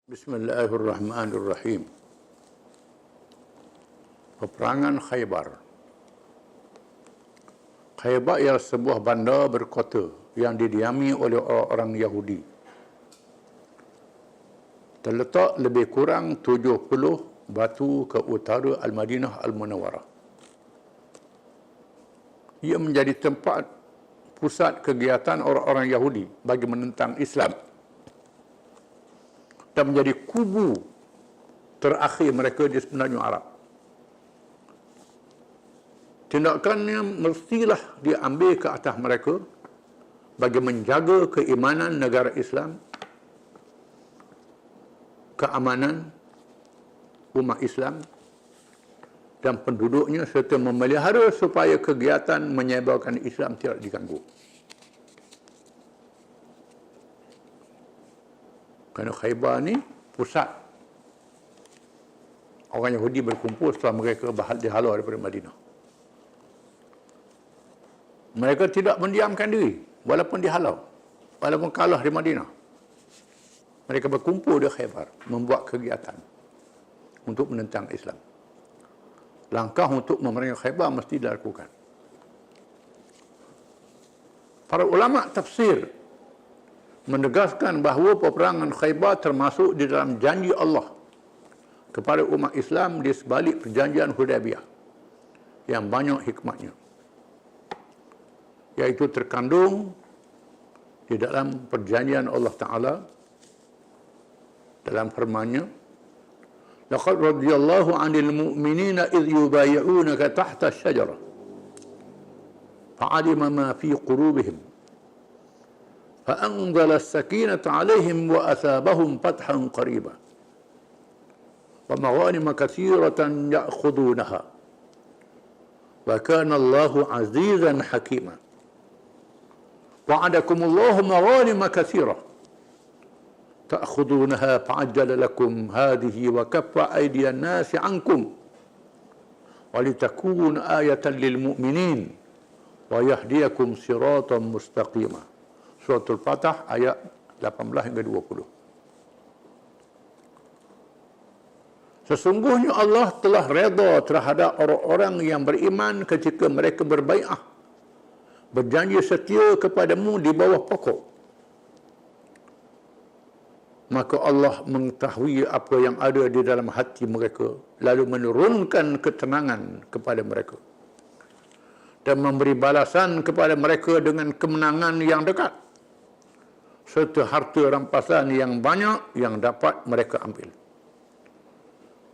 Bismillahirrahmanirrahim. Peperangan Khaybar. Khaybar ialah sebuah bandar berkota yang didiami oleh orang Yahudi. Terletak lebih kurang 70 batu ke utara Al-Madinah Al-Munawwarah. Ia menjadi tempat pusat kegiatan orang-orang Yahudi bagi menentang Islam dan menjadi kubu terakhir mereka di semenanjung Arab. Tindakannya mestilah diambil ke atas mereka bagi menjaga keimanan negara Islam, keamanan umat Islam dan penduduknya, serta memelihara supaya kegiatan menyebarkan Islam tidak diganggu. Kerana Khaybar ni pusat orang Yahudi berkumpul setelah mereka dihalau daripada Madinah. Mereka tidak mendiamkan diri walaupun dihalau, walaupun kalah di Madinah. Mereka berkumpul di Khaybar, membuat kegiatan untuk menentang Islam. Langkah untuk memerangi Khaybar mesti dilakukan. Para ulama tafsir menegaskan bahawa peperangan Khaybar termasuk di dalam janji Allah kepada umat Islam di sebalik perjanjian Hudaybiyah yang banyak hikmatnya, iaitu terkandung di dalam perjanjian Allah Ta'ala dalam firman-Nya, laqad radiyallahu 'anil mu'minina idh yubayyi'unaka tahta asy-syajarah fa'alima ma fi qulubihim فأنزل السكينة عليهم وأثابهم فتحا قريبا ومغانم كثيرة يأخذونها وكان الله عزيزا حكيما وعدكم الله مغانم كثيرة تأخذونها فعجل لكم هذه وكف أيدي الناس عنكم ولتكون آية للمؤمنين ويهديكم صراطا مستقيما. Suratul Fatah ayat 18 hingga 20. Sesungguhnya Allah telah redha terhadap orang-orang yang beriman ketika mereka berbai'ah, berjanji setia kepadamu di bawah pokok. Maka Allah mengetahui apa yang ada di dalam hati mereka, lalu menurunkan ketenangan kepada mereka dan memberi balasan kepada mereka dengan kemenangan yang dekat, serta harta rampasan yang banyak yang dapat mereka ambil.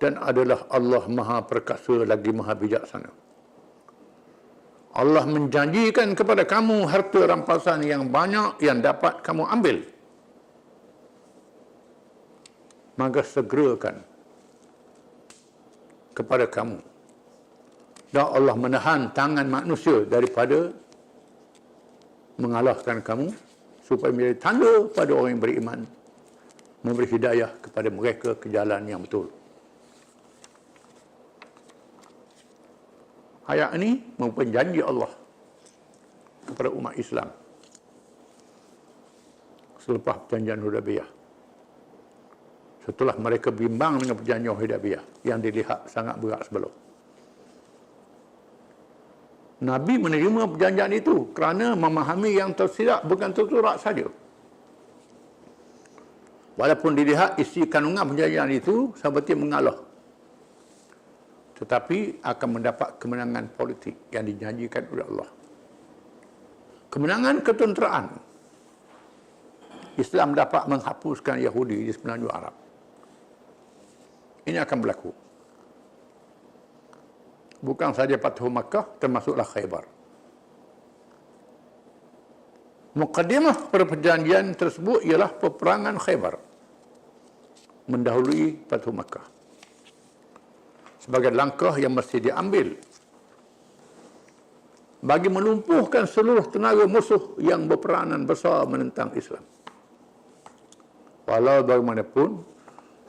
Dan adalah Allah Maha Perkasa lagi Maha Bijaksana. Allah menjanjikan kepada kamu harta rampasan yang banyak yang dapat kamu ambil. Maka segerakan kepada kamu. Dan Allah menahan tangan manusia daripada mengalahkan kamu, supaya menjadi tanda pada orang yang beriman, memberi hidayah kepada mereka ke jalan yang betul. Ayat ini merupakan janji Allah kepada umat Islam selepas perjanjian Hudaybiyah. Setelah mereka bimbang dengan perjanjian Hudaybiyah yang dilihat sangat berat sebelum. Nabi menerima perjanjian itu kerana memahami yang tersirat bukan tersurat saja. Walaupun dilihat isi kandungan perjanjian itu seperti mengalah, tetapi akan mendapat kemenangan politik yang dijanjikan oleh Allah. Kemenangan ketenteraan. Islam dapat menghapuskan Yahudi di semenanjung Arab. Ini akan berlaku. Bukan saja Fathu Makkah, termasuklah Khaybar. Muqaddimah perjanjian tersebut ialah peperangan Khaybar, mendahului Fathu Makkah, sebagai langkah yang mesti diambil bagi melumpuhkan seluruh tenaga musuh yang berperanan besar menentang Islam. Walau bagaimanapun,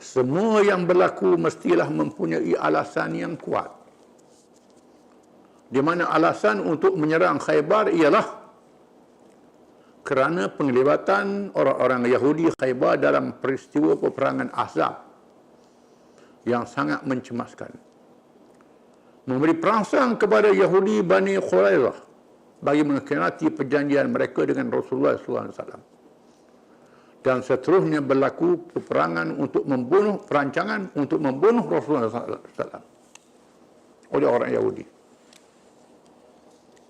semua yang berlaku mestilah mempunyai alasan yang kuat, di mana alasan untuk menyerang Khaybar ialah kerana penglibatan orang-orang Yahudi Khaybar dalam peristiwa peperangan Ahzab yang sangat mencemaskan. Memberi perangsang kepada Yahudi Bani Quraizah bagi mengkhianati perjanjian mereka dengan Rasulullah SAW. Dan seterusnya berlaku peperangan untuk membunuh, perancangan untuk membunuh Rasulullah SAW oleh orang Yahudi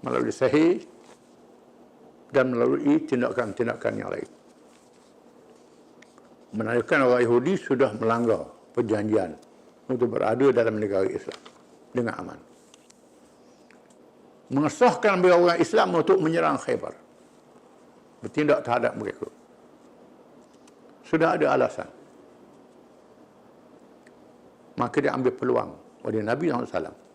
melalui Sahih dan melalui tindakan-tindakan yang lain. Menandakan orang Yahudi sudah melanggar perjanjian untuk berada dalam negara Islam dengan aman. Mengesahkan bagi orang Islam untuk menyerang Khaybar, bertindak terhadap mereka. Sudah ada alasan. Maka dia ambil peluang oleh Nabi SAW.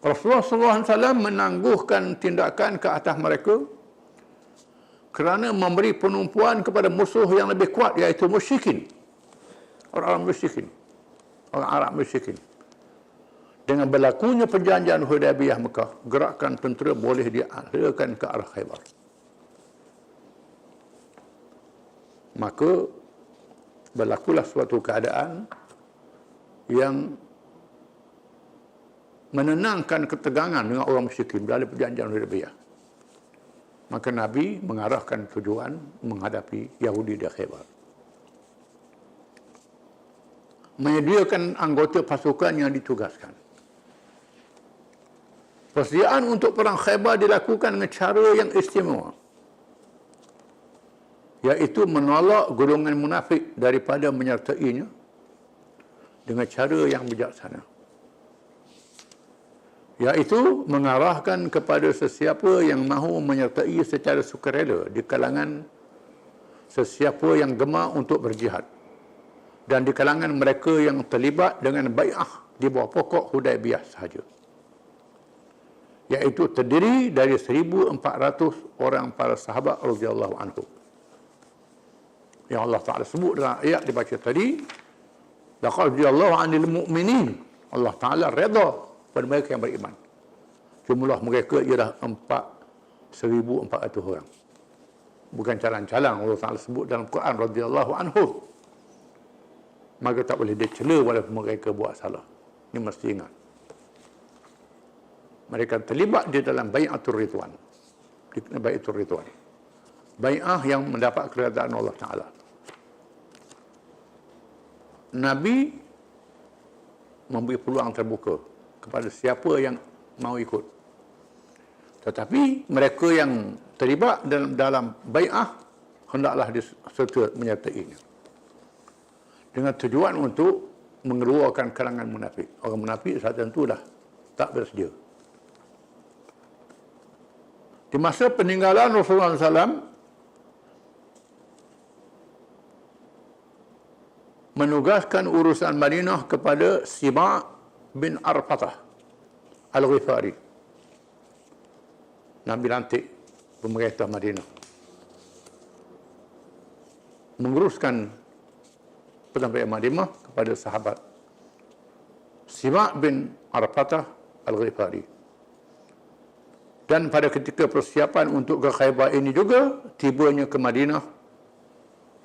Rasulullah SAW menangguhkan tindakan ke atas mereka kerana memberi penumpuan kepada musuh yang lebih kuat, iaitu musyrikin. Orang-orang musyrikin. Orang Arab musyrikin. Dengan berlakunya perjanjian Hudaybiyah Mekah, gerakan tentera boleh dialihkan ke arah Khaybar. Maka berlakulah suatu keadaan yang menenangkan ketegangan dengan orang musyrikin dalam perjanjian Hudaybiyah. Maka Nabi mengarahkan tujuan menghadapi Yahudi di Khaybar. Menyediakan anggota pasukan yang ditugaskan. Persediaan untuk perang Khaybar dilakukan dengan cara yang istimewa, iaitu menolak golongan munafik daripada menyertainya dengan cara yang bijaksana, iaitu mengarahkan kepada sesiapa yang mahu menyertai secara sukarela di kalangan sesiapa yang gemar untuk berjihad dan di kalangan mereka yang terlibat dengan bai'ah di bawah pokok Hudaybiyah sahaja, iaitu terdiri dari 1,400 orang para sahabat radhiyallahu anhu yang Allah Ta'ala sebut dalam ayat dibaca tadi. Laqad radhiyallahu 'anil mu'minin. Allah Ta'ala redha pada mereka yang beriman. Jumlah mereka ialah 1,400 orang. Bukan calang-calang Allah Ta'ala sebut dalam Quran radhiyallahu anhu. Maka tak boleh dicela walaupun mereka buat salah. Ini mesti ingat. Mereka terlibat di dalam bai'atul ridwan. Bai'atul ridwan. Bai'ah yang mendapat keredaan Allah Ta'ala. Nabi memberi peluang terbuka kepada siapa yang mahu ikut. Tetapi mereka yang terlibat dalam bai'ah hendaklah diserta menyertainya. Dengan tujuan untuk mengeluarkan kalangan munafik. Orang munafik saat tentu dah tak bersedia. Di masa peninggalan Rasulullah SAW, menugaskan urusan Madinah kepada Sima' bin Arfatah Al-Ghifari. Nabi lantik pemerintah Madinah. Menguruskan penyampaian Madinah kepada sahabat Sima' bin Arfatah Al-Ghifari. Dan pada ketika persiapan untuk ke Khaybar ini juga, tibanya ke Madinah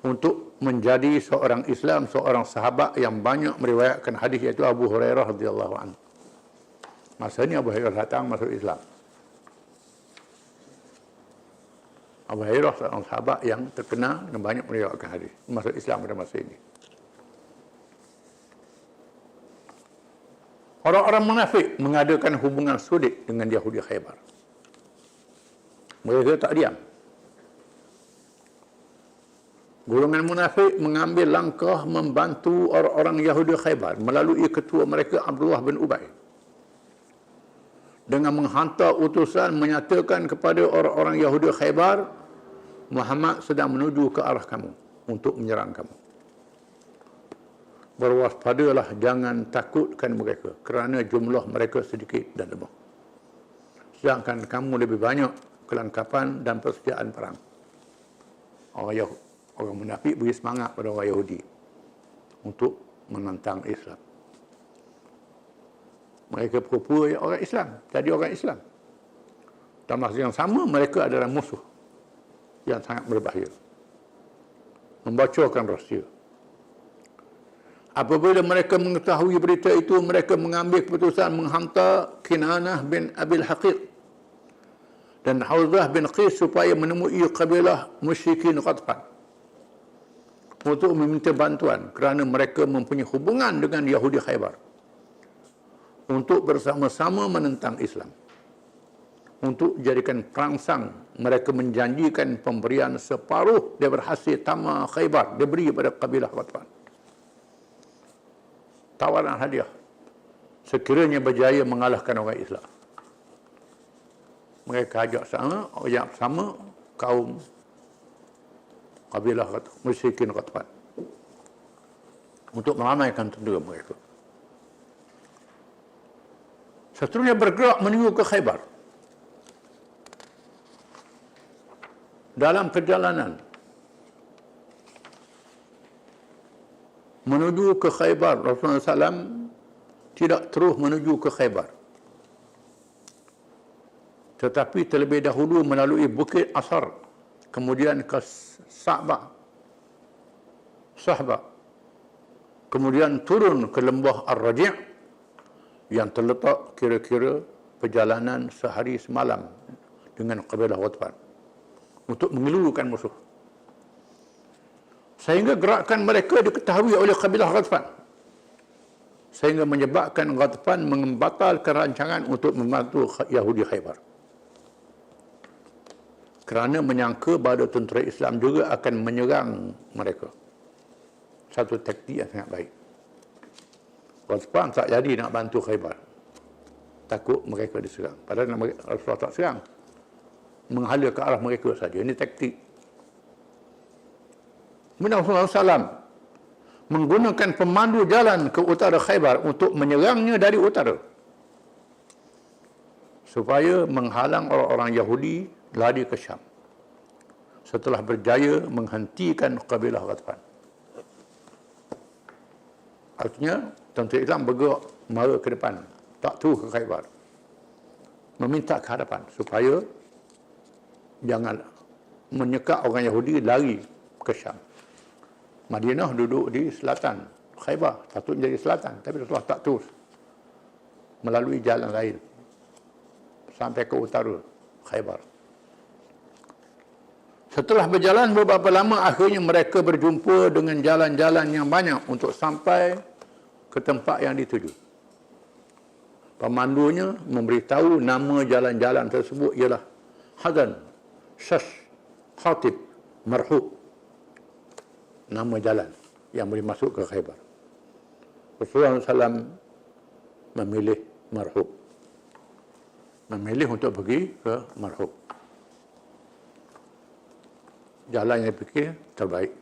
untuk menjadi seorang Islam, seorang sahabat yang banyak meriwayatkan hadis, iaitu Abu Hurairah radhiyallahu anhu. Masa ini Abu Hurairah datang masuk Islam. Abu Hurairah seorang sahabat yang terkenal dan banyak meriwayatkan hadis, masuk Islam pada masa ini. Orang-orang munafik mengadakan hubungan sulit dengan Yahudi Khaybar. Mereka tak diam. Golongan munafik mengambil langkah membantu orang-orang Yahudi Khaybar melalui ketua mereka Abdullah bin Ubay dengan menghantar utusan menyatakan kepada orang-orang Yahudi Khaybar, Muhammad sedang menuju ke arah kamu untuk menyerang kamu. Berwaspadalah, jangan takutkan mereka kerana jumlah mereka sedikit dan lemah, sedangkan kamu lebih banyak kelengkapan dan persediaan perang. Orang munafik beri semangat pada orang Yahudi untuk menentang Islam. Mereka pura-pura orang Islam, jadi orang Islam. dalam masa yang sama mereka adalah musuh yang sangat berbahaya. Membocorkan rahsia. Apabila mereka mengetahui berita itu, mereka mengambil keputusan menghantar Kinanah bin Abil Haqiq dan Hawzah bin Qis supaya menemui kabilah musyrikin Ghatfan untuk meminta bantuan kerana mereka mempunyai hubungan dengan Yahudi Khaybar untuk bersama-sama menentang Islam. Untuk jadikan perangsang, mereka menjanjikan pemberian separuh daripada hasil tamar Khaybar diberi kepada kabilah Ghatfan. Tawaran hadiah sekiranya berjaya mengalahkan orang Islam. Mereka ajak sama kaum kabilah musyrikin Ghatfan untuk meramaikan tentera mereka. Seterusnya bergerak menuju ke Khaybar. Dalam perjalanan menuju ke Khaybar, Rasulullah SAW tidak terus menuju ke Khaybar, tetapi terlebih dahulu melalui Bukit Asar, kemudian ke Sa'bah, kemudian turun ke lembah Ar-Raji' yang terletak kira-kira perjalanan sehari semalam dengan kabilah Ghatfan untuk mengelulukan musuh. Sehingga gerakan mereka diketahui oleh kabilah Ghatfan, sehingga menyebabkan Ghatfan membatalkan rancangan untuk membantu Yahudi Khaybar, kerana menyangka bahawa tentera Islam juga akan menyerang mereka. Satu taktik yang sangat baik. Ghatfan tak jadi nak bantu Khaybar, takut mereka diserang. Padahal Rasulullah tak serang, menghala ke arah mereka saja. Ini taktik. Kemudian Rasulullah SAW menggunakan pemandu jalan ke utara Khaybar untuk menyerangnya dari utara, supaya menghalang orang-orang Yahudi lari ke Syam setelah berjaya menghentikan kabilah Ghatfan. Artinya tentera Islam bergerak mara ke depan, tak terus ke Khaybar, meminta ke hadapan supaya jangan menyekat orang Yahudi lari ke Syam. Madinah duduk di selatan, Khaybar patutnya jadi selatan, tapi Rasulullah tak terus, melalui jalan lain sampai ke utara Khaybar. Setelah berjalan beberapa lama, akhirnya mereka berjumpa dengan jalan-jalan yang banyak untuk sampai ke tempat yang dituju. Pemandunya memberitahu nama jalan-jalan tersebut ialah Hadan, Shash, Khatib, Marhub. Nama jalan yang boleh masuk ke Khaybar. Rasulullah SAW memilih Marhub, memilih untuk pergi ke Marhub. Jalan yang fikir terbaik.